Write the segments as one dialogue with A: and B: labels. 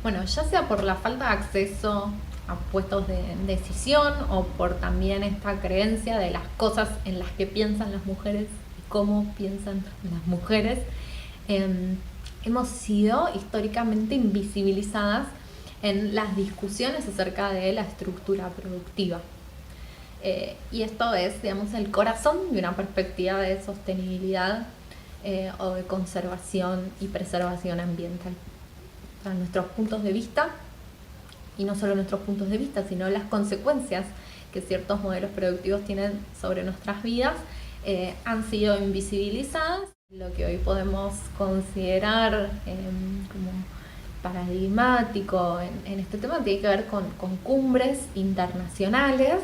A: Bueno, ya sea por la falta de acceso a puestos de decisión o por también esta creencia de las cosas en las que piensan las mujeres y cómo piensan las mujeres, eh, hemos sido históricamente invisibilizadas en las discusiones acerca de la estructura productiva. Y esto es, digamos, el corazón de una perspectiva de sostenibilidad o de conservación y preservación ambiental. O sea, nuestros puntos de vista, y no solo nuestros puntos de vista, sino las consecuencias que ciertos modelos productivos tienen sobre nuestras vidas, han sido invisibilizadas. Lo que hoy podemos considerar como paradigmático en este tema tiene que ver con cumbres internacionales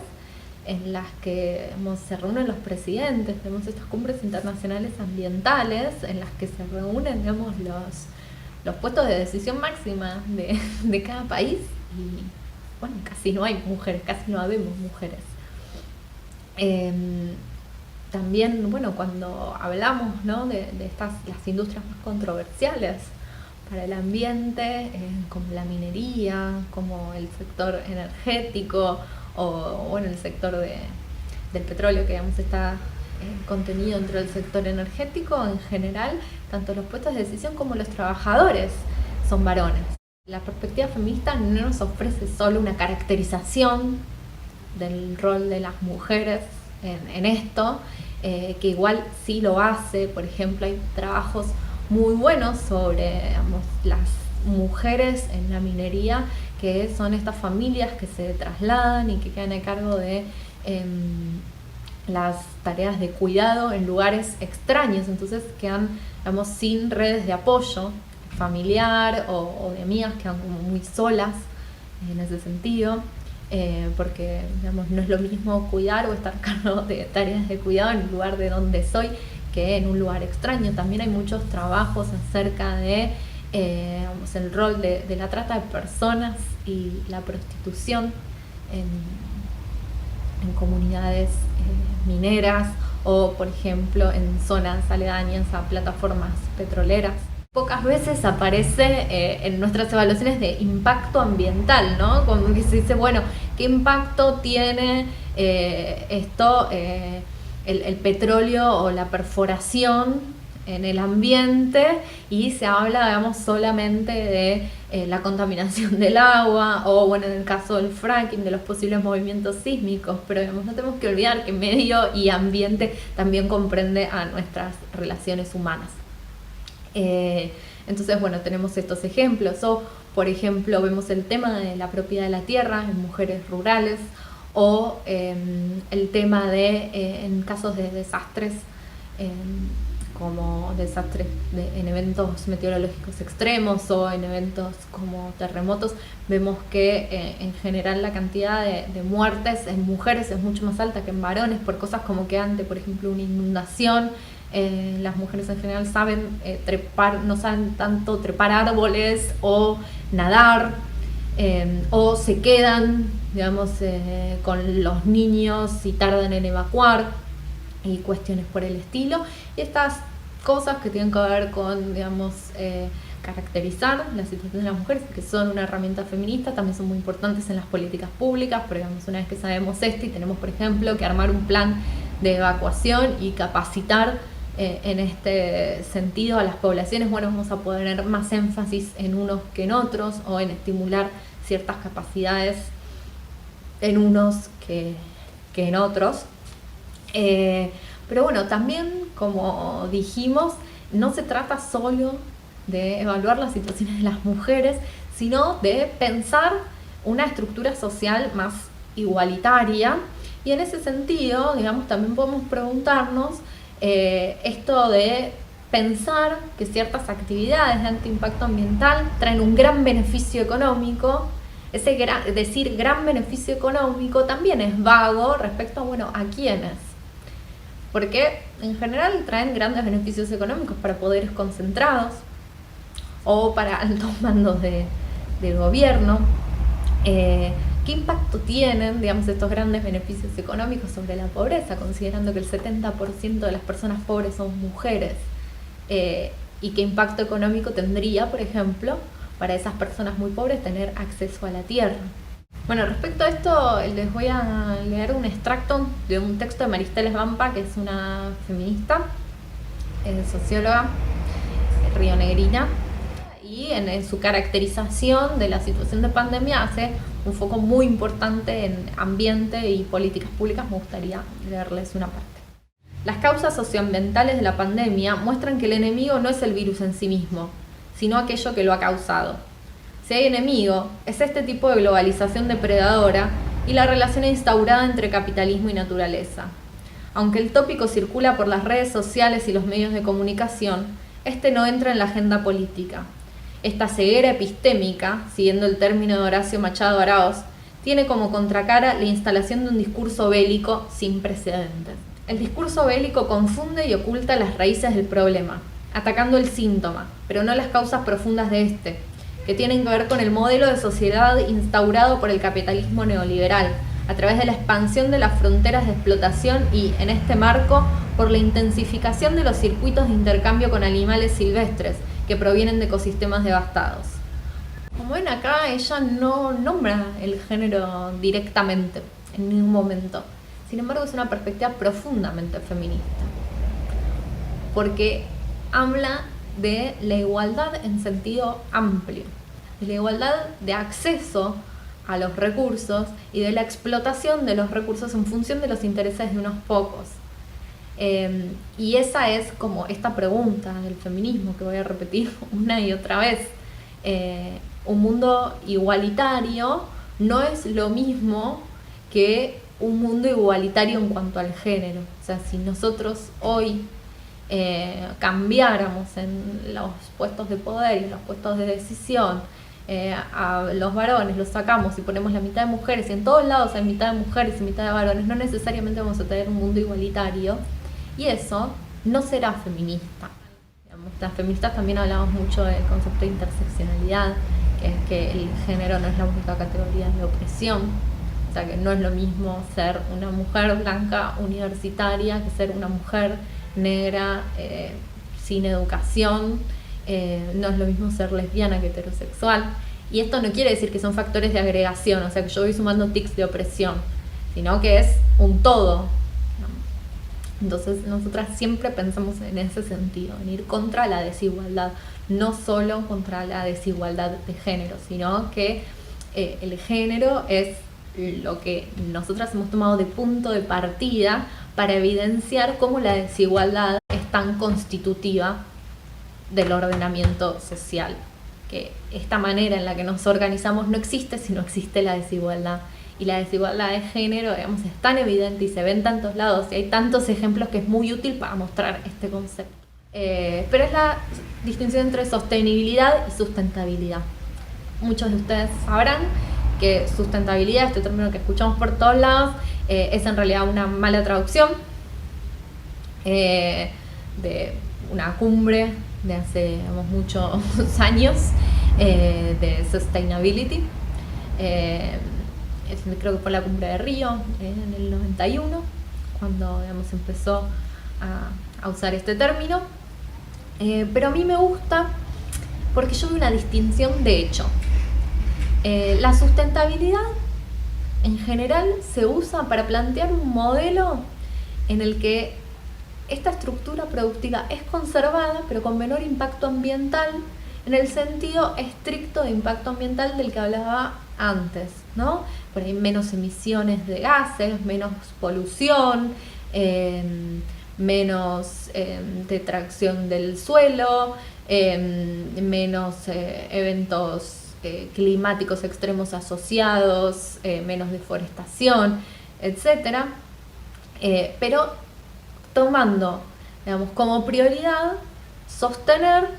A: en las que se reúnen los presidentes. Tenemos estas cumbres internacionales ambientales en las que se reúnen, digamos, los puestos de decisión máxima de cada país, y bueno, casi no hay mujeres, casi no habemos mujeres. También, bueno, cuando hablamos, ¿no?, de las industrias más controversiales para el ambiente, como la minería, como el sector energético o bueno, el sector del petróleo, que digamos está contenido dentro del sector energético en general, tanto los puestos de decisión como los trabajadores son varones. La perspectiva feminista no nos ofrece solo una caracterización del rol de las mujeres en esto, que igual sí lo hace. Por ejemplo, hay trabajos muy buenos sobre, digamos, las mujeres en la minería, que son estas familias que se trasladan y que quedan a cargo de las tareas de cuidado en lugares extraños, entonces quedan, digamos, sin redes de apoyo familiar o de amigas, quedan como muy solas en ese sentido, porque, digamos, no es lo mismo cuidar o estar a cargo de tareas de cuidado en el lugar de donde soy que en un lugar extraño. También hay muchos trabajos acerca de digamos, el rol de la trata de personas y la prostitución en comunidades mineras o, por ejemplo, en zonas aledañas a plataformas petroleras. Pocas veces aparece en nuestras evaluaciones de impacto ambiental, ¿no? Como que se dice, bueno, ¿qué impacto tiene esto, el petróleo o la perforación en el ambiente? Y se habla, digamos, solamente de la contaminación del agua o, bueno, en el caso del fracking, de los posibles movimientos sísmicos, pero, digamos, no tenemos que olvidar que medio y ambiente también comprende a nuestras relaciones humanas. Entonces, bueno, tenemos estos ejemplos, o por ejemplo vemos el tema de la propiedad de la tierra en mujeres rurales, o el tema de en casos de desastres, como desastres en eventos meteorológicos extremos o en eventos como terremotos. Vemos que en general la cantidad de muertes en mujeres es mucho más alta que en varones, por cosas como que ante, por ejemplo, una inundación, las mujeres en general saben trepar, no saben tanto trepar árboles o nadar, o se quedan, digamos, con los niños y tardan en evacuar y cuestiones por el estilo. Y estas cosas que tienen que ver con, digamos, caracterizar la situación de las mujeres, que son una herramienta feminista, también son muy importantes en las políticas públicas. Pero, digamos, una vez que sabemos esto y tenemos, por ejemplo, que armar un plan de evacuación y capacitar en este sentido a las poblaciones, bueno, vamos a poner más énfasis en unos que en otros, o en estimular ciertas capacidades en unos que en otros. Pero bueno, también, como dijimos, no se trata solo de evaluar las situaciones de las mujeres, sino de pensar una estructura social más igualitaria. Y en ese sentido, digamos, también podemos preguntarnos esto de pensar que ciertas actividades de alto impacto ambiental traen un gran beneficio económico. Decir gran beneficio económico también es vago respecto a, bueno, a quiénes. Porque en general traen grandes beneficios económicos para poderes concentrados o para altos mandos del gobierno. ¿Qué impacto tienen, digamos, estos grandes beneficios económicos sobre la pobreza, considerando que el 70% de las personas pobres son mujeres? ¿Y qué impacto económico tendría, por ejemplo, para esas personas muy pobres tener acceso a la tierra. Bueno, respecto a esto les voy a leer un extracto de un texto de Maristela Svampa, que es una feminista, socióloga rionegrina, y en su caracterización de la situación de pandemia hace un foco muy importante en ambiente y políticas públicas. Me gustaría leerles una parte. Las causas socioambientales de la pandemia muestran que el enemigo no es el virus en sí mismo, sino aquello que lo ha causado. Si hay enemigo, es este tipo de globalización depredadora y la relación instaurada entre capitalismo y naturaleza. Aunque el tópico circula por las redes sociales y los medios de comunicación, este no entra en la agenda política. Esta ceguera epistémica, siguiendo el término de Horacio Machado Araoz, tiene como contracara la instalación de un discurso bélico sin precedentes. El discurso bélico confunde y oculta las raíces del problema, atacando el síntoma, pero no las causas profundas de este, que tienen que ver con el modelo de sociedad instaurado por el capitalismo neoliberal, a través de la expansión de las fronteras de explotación y, en este marco, por la intensificación de los circuitos de intercambio con animales silvestres que provienen de ecosistemas devastados. Como ven acá, ella no nombra el género directamente, en ningún momento. Sin embargo, es una perspectiva profundamente feminista, porque habla de la igualdad en sentido amplio, de la igualdad de acceso a los recursos y de la explotación de los recursos en función de los intereses de unos pocos. Y esa es como esta pregunta del feminismo que voy a repetir una y otra vez. Un mundo igualitario no es lo mismo que un mundo igualitario en cuanto al género. O sea, si nosotros hoy cambiáramos en los puestos de poder y en los puestos de decisión, a los varones los sacamos y ponemos la mitad de mujeres, y en todos lados hay mitad de mujeres y mitad de varones, no necesariamente vamos a tener un mundo igualitario, y eso no será feminista. Las feministas también hablamos mucho del concepto de interseccionalidad, que es que el género no es la única categoría de opresión. O sea, que no es lo mismo ser una mujer blanca universitaria que ser una mujer negra sin educación. No es lo mismo ser lesbiana que heterosexual. Y esto no quiere decir que son factores de agregación, o sea, que yo voy sumando tics de opresión, sino que es un todo. Entonces nosotras siempre pensamos en ese sentido, en ir contra la desigualdad, no solo contra la desigualdad de género, sino que el género es lo que nosotras hemos tomado de punto de partida para evidenciar cómo la desigualdad es tan constitutiva del ordenamiento social, que esta manera en la que nos organizamos no existe si no existe la desigualdad. Y la desigualdad de género, digamos, es tan evidente y se ve en tantos lados y hay tantos ejemplos que es muy útil para mostrar este concepto. Pero es la distinción entre sostenibilidad y sustentabilidad. Muchos de ustedes sabrán que sustentabilidad, este término que escuchamos por todos lados, es en realidad una mala traducción de una cumbre de hace muchos años de sustainability. Creo que fue la cumbre de Río en el 91, cuando empezó a usar este término. Pero a mí me gusta porque yo veo una distinción de hecho. La sustentabilidad en general se usa para plantear un modelo en el que esta estructura productiva es conservada pero con menor impacto ambiental, en el sentido estricto de impacto ambiental del que hablaba antes, ¿no? Por ahí menos emisiones de gases, menos polución, menos detracción del suelo, menos eventos climáticos extremos asociados, menos deforestación, etc. Pero tomando, como prioridad sostener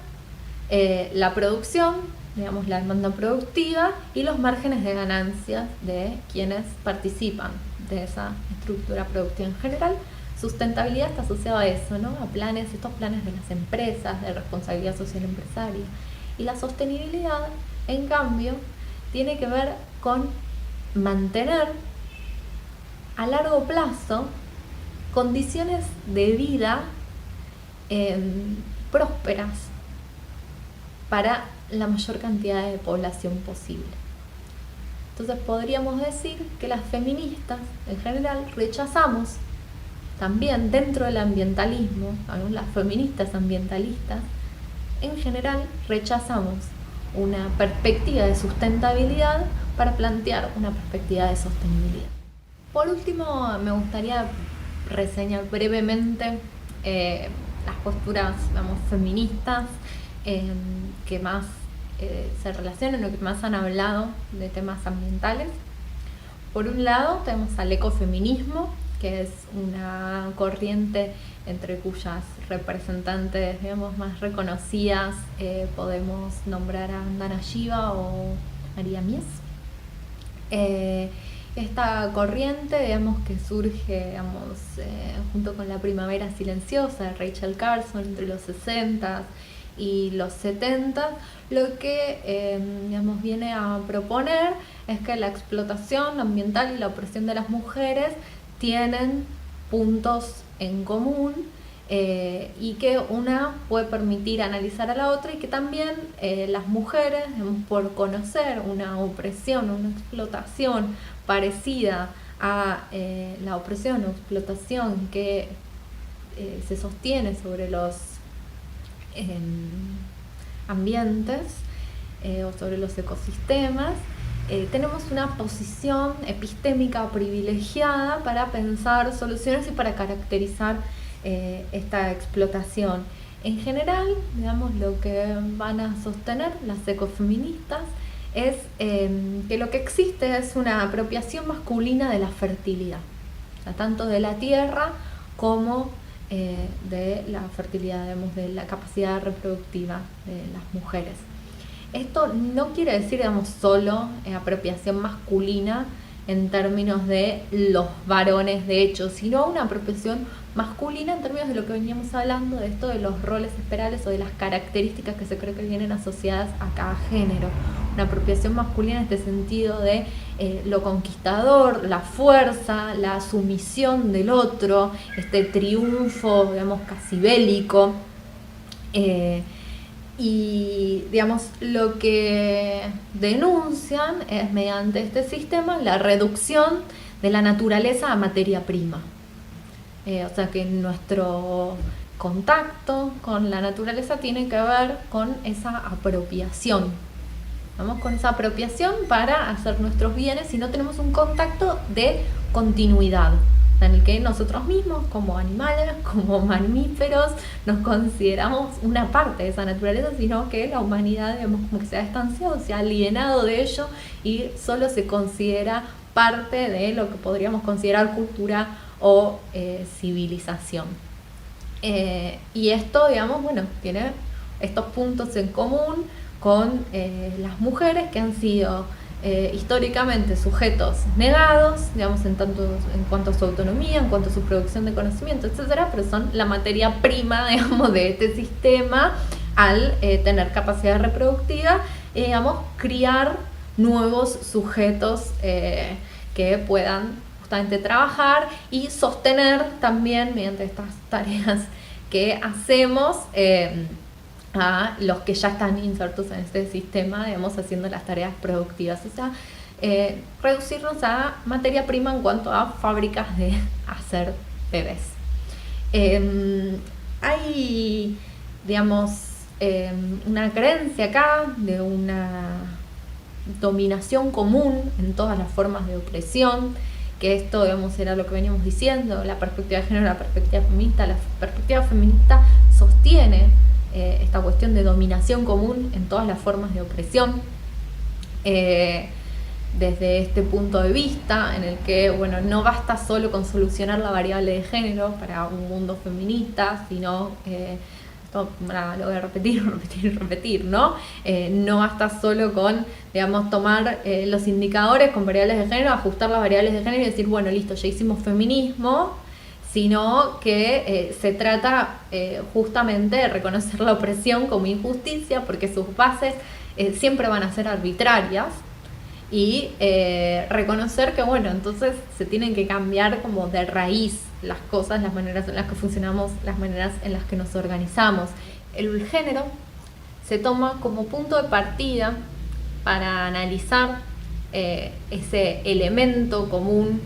A: la producción, la demanda productiva y los márgenes de ganancias de quienes participan de esa estructura productiva en general. Sustentabilidad está asociada a eso, ¿no? A estos planes de las empresas, de responsabilidad social empresaria. Y la sostenibilidad, en cambio, tiene que ver con mantener a largo plazo condiciones de vida prósperas para la mayor cantidad de población posible. Entonces podríamos decir que las feministas en general rechazamos también dentro del ambientalismo, las feministas ambientalistas, en general rechazamos una perspectiva de sustentabilidad para plantear una perspectiva de sostenibilidad. Por último, me gustaría reseñar brevemente las posturas, feministas que más se relacionan o que más han hablado de temas ambientales. Por un lado tenemos al ecofeminismo, que es una corriente entre cuyas representantes, más reconocidas podemos nombrar a Dana Shiva o María Mies. Esta corriente, que surge, junto con la primavera silenciosa de Rachel Carson entre los 60 y los 70, lo que viene a proponer es que la explotación ambiental y la opresión de las mujeres tienen puntos en común y que una puede permitir analizar a la otra, y que también las mujeres, por conocer una opresión, una explotación parecida a la opresión o explotación que se sostiene sobre los ambientes o sobre los ecosistemas, tenemos una posición epistémica privilegiada para pensar soluciones y para caracterizar esta explotación. En general, lo que van a sostener las ecofeministas es que lo que existe es una apropiación masculina de la fertilidad, o sea, tanto de la tierra como de la fertilidad, de la capacidad reproductiva de las mujeres. Esto no quiere decir, solo apropiación masculina en términos de los varones de hecho, sino una apropiación masculina en términos de lo que veníamos hablando, de esto de los roles esperales o de las características que se cree que vienen asociadas a cada género. Una apropiación masculina en este sentido de lo conquistador, la fuerza, la sumisión del otro, este triunfo, casi bélico. Y lo que denuncian es, mediante este sistema, la reducción de la naturaleza a materia prima. O sea que nuestro contacto con la naturaleza tiene que ver con esa apropiación. Vamos con esa apropiación para hacer nuestros bienes, y no tenemos un contacto de continuidad, en el que nosotros mismos, como animales, como mamíferos, nos consideramos una parte de esa naturaleza, sino que la humanidad, como que se ha distanciado, se ha alienado de ello y solo se considera parte de lo que podríamos considerar cultura o civilización. Y esto, tiene estos puntos en común con las mujeres, que han sido históricamente sujetos negados, en cuanto a su autonomía, en cuanto a su producción de conocimiento, etcétera, pero son la materia prima, de este sistema al tener capacidad reproductiva, criar nuevos sujetos que puedan justamente trabajar y sostener también, mediante estas tareas que hacemos, a los que ya están insertos en este sistema, haciendo las tareas productivas. O sea, reducirnos a materia prima en cuanto a fábricas de hacer bebés. Hay, una creencia acá de una dominación común en todas las formas de opresión, que esto, era lo que veníamos diciendo, la perspectiva de género, la perspectiva feminista sostiene esta cuestión de dominación común en todas las formas de opresión, desde este punto de vista en el que, no basta solo con solucionar la variable de género para un mundo feminista, sino, esto lo voy a repetir, ¿no? No basta solo con, tomar los indicadores con variables de género, ajustar las variables de género y decir, listo, ya hicimos feminismo, sino que se trata justamente de reconocer la opresión como injusticia, porque sus bases siempre van a ser arbitrarias, y reconocer que, entonces se tienen que cambiar como de raíz las cosas, las maneras en las que funcionamos, las maneras en las que nos organizamos. El género se toma como punto de partida para analizar ese elemento común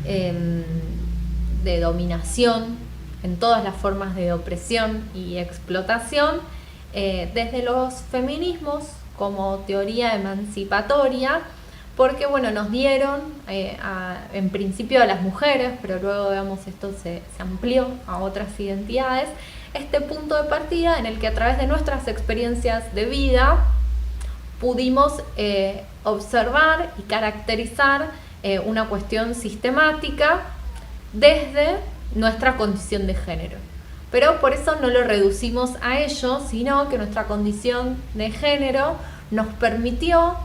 A: de dominación en todas las formas de opresión y explotación, desde los feminismos como teoría emancipatoria, porque bueno, nos dieron en principio a las mujeres, pero luego digamos esto se amplió a otras identidades, este punto de partida en el que a través de nuestras experiencias de vida pudimos observar y caracterizar una cuestión sistemática desde nuestra condición de género. Pero por eso no lo reducimos a ello, sino que nuestra condición de género nos permitió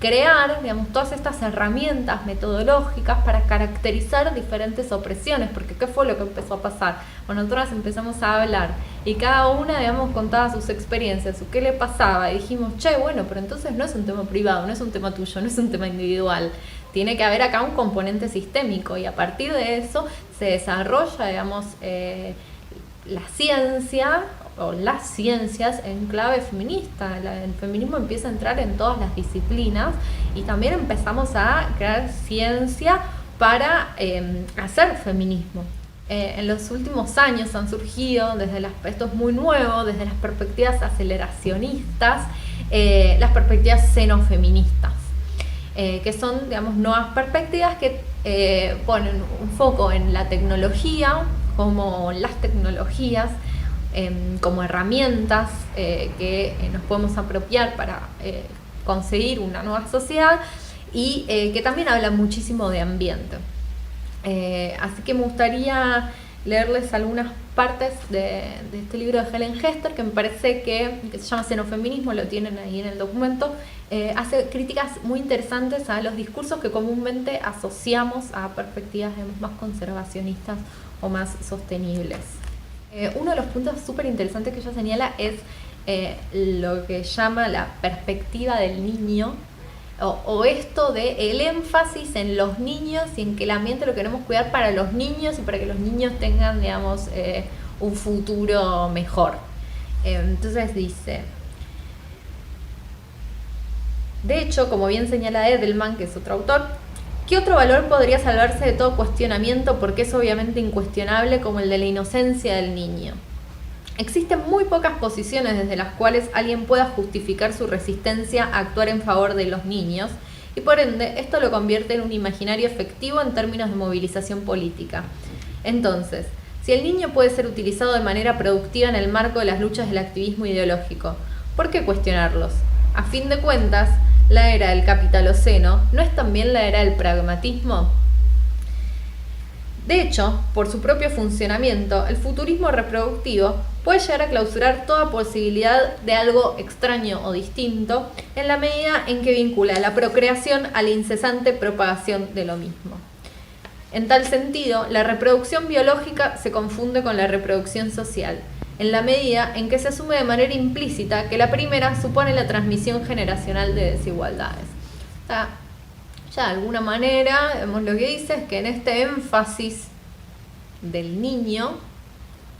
A: crear, digamos, todas estas herramientas metodológicas para caracterizar diferentes opresiones, porque ¿qué fue lo que empezó a pasar? Bueno, nosotras empezamos a hablar y cada una, digamos, contaba sus experiencias, qué le pasaba, y dijimos, che, bueno, pero entonces no es un tema privado, no es un tema tuyo, no es un tema individual, tiene que haber acá un componente sistémico, y a partir de eso se desarrolla, digamos, la ciencia o las ciencias en clave feminista. El feminismo empieza a entrar en todas las disciplinas y también empezamos a crear ciencia para hacer feminismo. En los últimos años han surgido, esto es muy nuevo, desde las perspectivas aceleracionistas, las perspectivas xenofeministas, que son, digamos, nuevas perspectivas que ponen un foco en la tecnología, como las tecnologías, como herramientas que nos podemos apropiar para conseguir una nueva sociedad, y que también habla muchísimo de ambiente. Así que me gustaría leerles algunas partes de este libro de Helen Hester, que me parece que se llama Xenofeminismo, lo tienen ahí en el documento. Hace críticas muy interesantes a los discursos que comúnmente asociamos a perspectivas, digamos, más conservacionistas o más sostenibles. Uno de los puntos súper interesantes que ella señala es lo que llama la perspectiva del niño, o esto de el énfasis en los niños y en que el ambiente lo queremos cuidar para los niños y para que los niños tengan, digamos, un futuro mejor. Entonces dice: de hecho, como bien señala Edelman, que es otro autor, ¿qué otro valor podría salvarse de todo cuestionamiento porque es obviamente incuestionable como el de la inocencia del niño? Existen muy pocas posiciones desde las cuales alguien pueda justificar su resistencia a actuar en favor de los niños, y por ende esto lo convierte en un imaginario efectivo en términos de movilización política. Entonces, si el niño puede ser utilizado de manera productiva en el marco de las luchas del activismo ideológico, ¿por qué cuestionarlos? A fin de cuentas, la era del capitaloceno ¿no es también la era del pragmatismo? De hecho, por su propio funcionamiento, el futurismo reproductivo puede llegar a clausurar toda posibilidad de algo extraño o distinto en la medida en que vincula la procreación a la incesante propagación de lo mismo. En tal sentido, la reproducción biológica se confunde con la reproducción social, en la medida en que se asume de manera implícita que la primera supone la transmisión generacional de desigualdades. O sea, ya de alguna manera, lo que dice es que en este énfasis del niño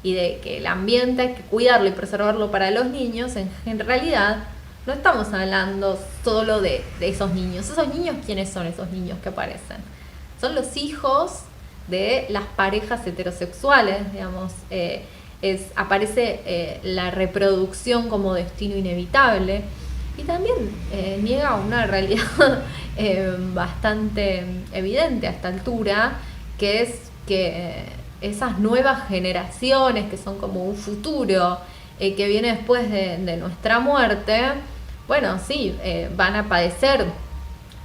A: y de que el ambiente hay que cuidarlo y preservarlo para los niños, en realidad no estamos hablando solo de esos niños. ¿Esos niños quiénes son esos niños que aparecen? Son los hijos de las parejas heterosexuales, digamos. Aparece la reproducción como destino inevitable, y también niega una realidad bastante evidente a esta altura, que es que esas nuevas generaciones que son como un futuro que viene después de nuestra muerte, bueno, sí, van a padecer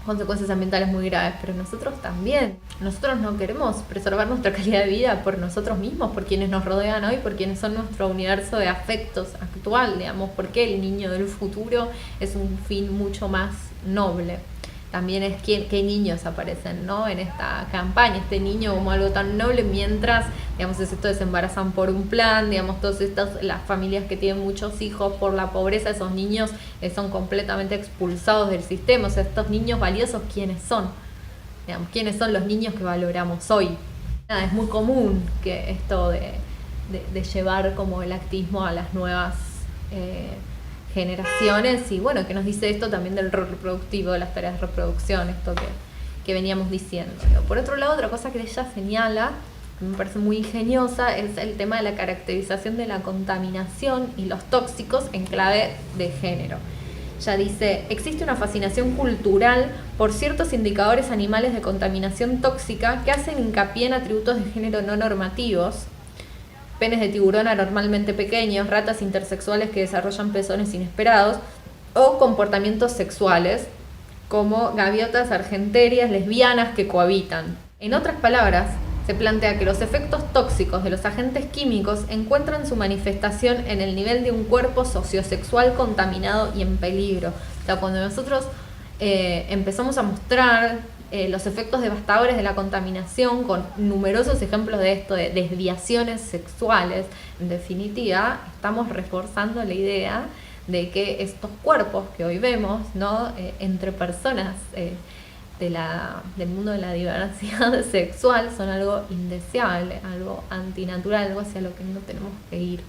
A: consecuencias ambientales muy graves, pero nosotros también. Nosotros no queremos preservar nuestra calidad de vida por nosotros mismos, por quienes nos rodean hoy, por quienes son nuestro universo de afectos actual, digamos, porque el niño del futuro es un fin mucho más noble. También es qué niños aparecen, ¿no?, en esta campaña, este niño como algo tan noble, mientras, digamos, estos se embarazan por un plan, digamos, todas estas, las familias que tienen muchos hijos por la pobreza, esos niños son completamente expulsados del sistema. O sea, estos niños valiosos, ¿quiénes son? Digamos, ¿quiénes son los niños que valoramos hoy? Nada, es muy común que esto de llevar como el activismo a las nuevas generaciones, y bueno, que nos dice esto también del rol reproductivo, de las tareas de reproducción, esto que veníamos diciendo. Por otro lado, otra cosa que ella señala, que me parece muy ingeniosa, es el tema de la caracterización de la contaminación y los tóxicos en clave de género. Ya dice, existe una fascinación cultural por ciertos indicadores animales de contaminación tóxica que hacen hincapié en atributos de género no normativos, penes de tiburón anormalmente pequeños, ratas intersexuales que desarrollan pezones inesperados, o comportamientos sexuales, como gaviotas argenterias lesbianas que cohabitan. En otras palabras, se plantea que los efectos tóxicos de los agentes químicos encuentran su manifestación en el nivel de un cuerpo sociosexual contaminado y en peligro. O sea, cuando nosotros empezamos a mostrar los efectos devastadores de la contaminación con numerosos ejemplos de esto, de desviaciones sexuales, en definitiva, estamos reforzando la idea de que estos cuerpos que hoy vemos, ¿no? Entre personas del mundo de la diversidad sexual son algo indeseable, algo antinatural, algo hacia lo que no tenemos que ir.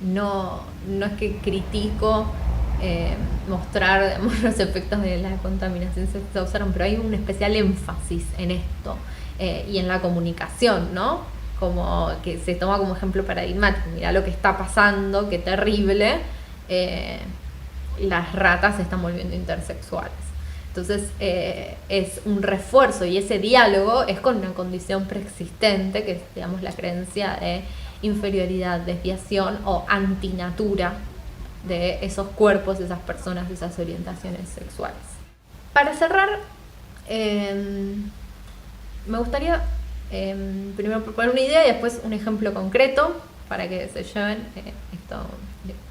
A: No es que critico mostrar, digamos, los efectos de la contaminación se usaron, pero hay un especial énfasis en esto y en la comunicación, ¿no? Como que se toma como ejemplo paradigmático. Mirá lo que está pasando, qué terrible. Las ratas se están volviendo intersexuales. Entonces es un refuerzo, y ese diálogo es con una condición preexistente, que es, digamos, la creencia de inferioridad, desviación o antinatura de esos cuerpos, de esas personas, de esas orientaciones sexuales. Para cerrar, me gustaría primero proponer una idea y después un ejemplo concreto para que se lleven esto,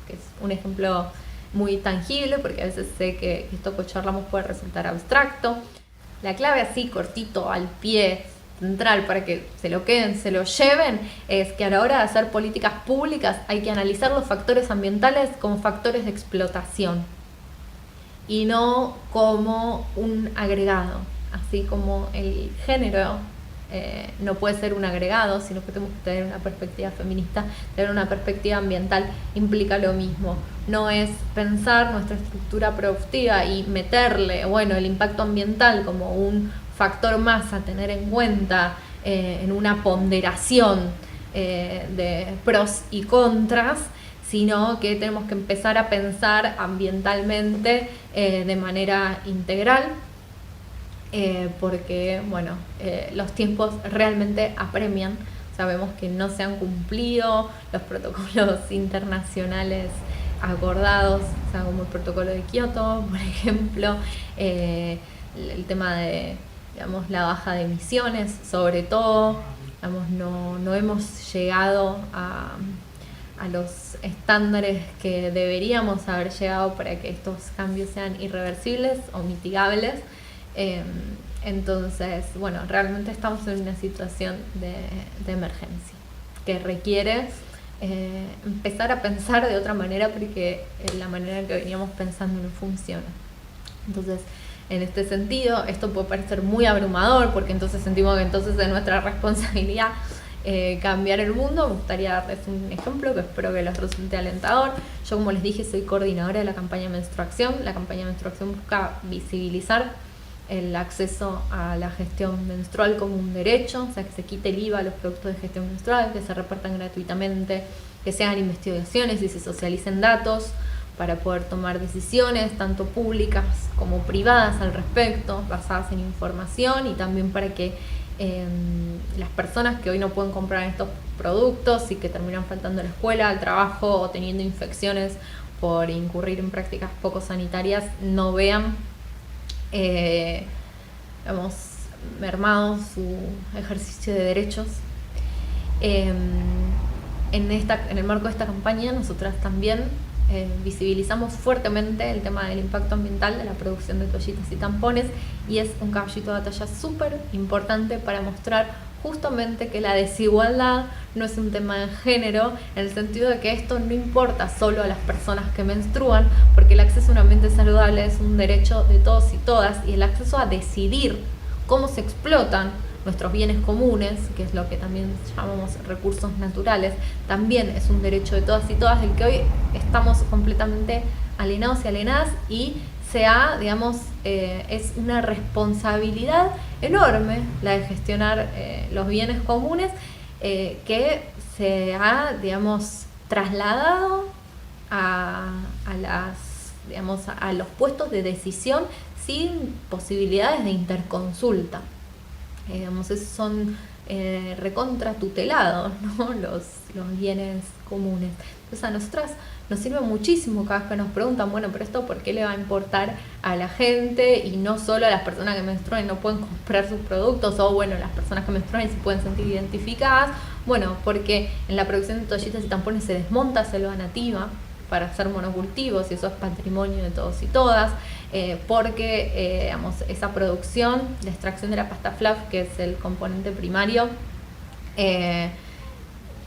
A: que es un ejemplo muy tangible, porque a veces sé que esto que charlamos puede resultar abstracto. La clave, así cortito, al pie, central, para que se lo queden, se lo lleven, es que a la hora de hacer políticas públicas hay que analizar los factores ambientales como factores de explotación y no como un agregado, así como el género no puede ser un agregado, sino que tenemos que tener una perspectiva feminista. Tener una perspectiva ambiental implica lo mismo. No es pensar nuestra estructura productiva y meterle, bueno, el impacto ambiental como un factor más a tener en cuenta en una ponderación de pros y contras, sino que tenemos que empezar a pensar ambientalmente de manera integral. Porque bueno, los tiempos realmente apremian. Sabemos que no se han cumplido los protocolos internacionales acordados, o sea, como el protocolo de Kioto, por ejemplo, el tema de, digamos, la baja de emisiones, sobre todo, digamos, no hemos llegado a los estándares que deberíamos haber llegado para que estos cambios sean irreversibles o mitigables. Entonces, bueno, realmente estamos en una situación de emergencia que requiere empezar a pensar de otra manera, porque la manera en que veníamos pensando no funciona. Entonces, en este sentido, esto puede parecer muy abrumador, porque entonces sentimos que entonces es nuestra responsabilidad cambiar el mundo. Me gustaría darles un ejemplo que espero que les resulte alentador. Yo, como les dije, soy coordinadora de la campaña Menstruación. La campaña Menstruación busca visibilizar el acceso a la gestión menstrual como un derecho, o sea, que se quite el IVA a los productos de gestión menstrual, que se repartan gratuitamente, que se hagan investigaciones y se socialicen datos para poder tomar decisiones tanto públicas como privadas al respecto, basadas en información, y también para que las personas que hoy no pueden comprar estos productos y que terminan faltando a la escuela, al trabajo o teniendo infecciones por incurrir en prácticas poco sanitarias, no vean digamos, mermado su ejercicio de derechos. En el marco de esta campaña, nosotras también visibilizamos fuertemente el tema del impacto ambiental de la producción de toallitas y tampones, y es un caballito de batalla súper importante para mostrar justamente que la desigualdad no es un tema de género, en el sentido de que esto no importa solo a las personas que menstruan, porque el acceso a un ambiente saludable es un derecho de todos y todas, y el acceso a decidir cómo se explotan nuestros bienes comunes, que es lo que también llamamos recursos naturales, también es un derecho de todas y todas, del que hoy estamos completamente alienados y alienadas, y es una responsabilidad enorme la de gestionar los bienes comunes, que se ha, trasladado a los puestos de decisión sin posibilidades de interconsulta. Esos son recontra tutelados, ¿no? los bienes comunes. Entonces a nosotras nos sirve muchísimo cada vez que nos preguntan, bueno, pero esto ¿por qué le va a importar a la gente y no solo a las personas que menstruan y no pueden comprar sus productos, o bueno, las personas que menstruan y se pueden sentir identificadas? Bueno, porque en la producción de toallitas y tampones se desmonta selva nativa para hacer monocultivos, y eso es patrimonio de todos y todas, porque esa producción, la extracción de la pasta fluff, que es el componente primario,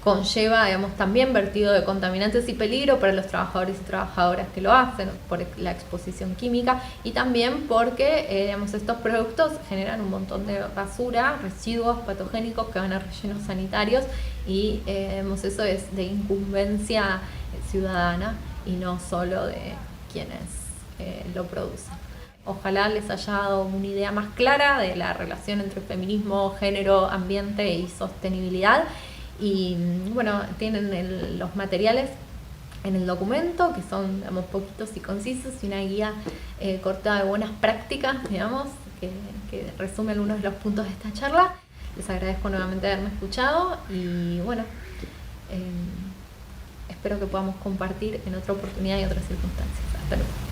A: conlleva, también vertido de contaminantes y peligro para los trabajadores y trabajadoras que lo hacen, por la exposición química, y también porque estos productos generan un montón de basura, residuos patogénicos que van a rellenos sanitarios, y eso es de incumbencia ciudadana y no solo de quienes lo producen. Ojalá les haya dado una idea más clara de la relación entre feminismo, género, ambiente y sostenibilidad. Y bueno, tienen los materiales en el documento, que son poquitos y concisos, y una guía corta de buenas prácticas, que resume algunos de los puntos de esta charla. Les agradezco nuevamente haberme escuchado, y bueno, espero que podamos compartir en otra oportunidad y otras circunstancias. Hasta luego.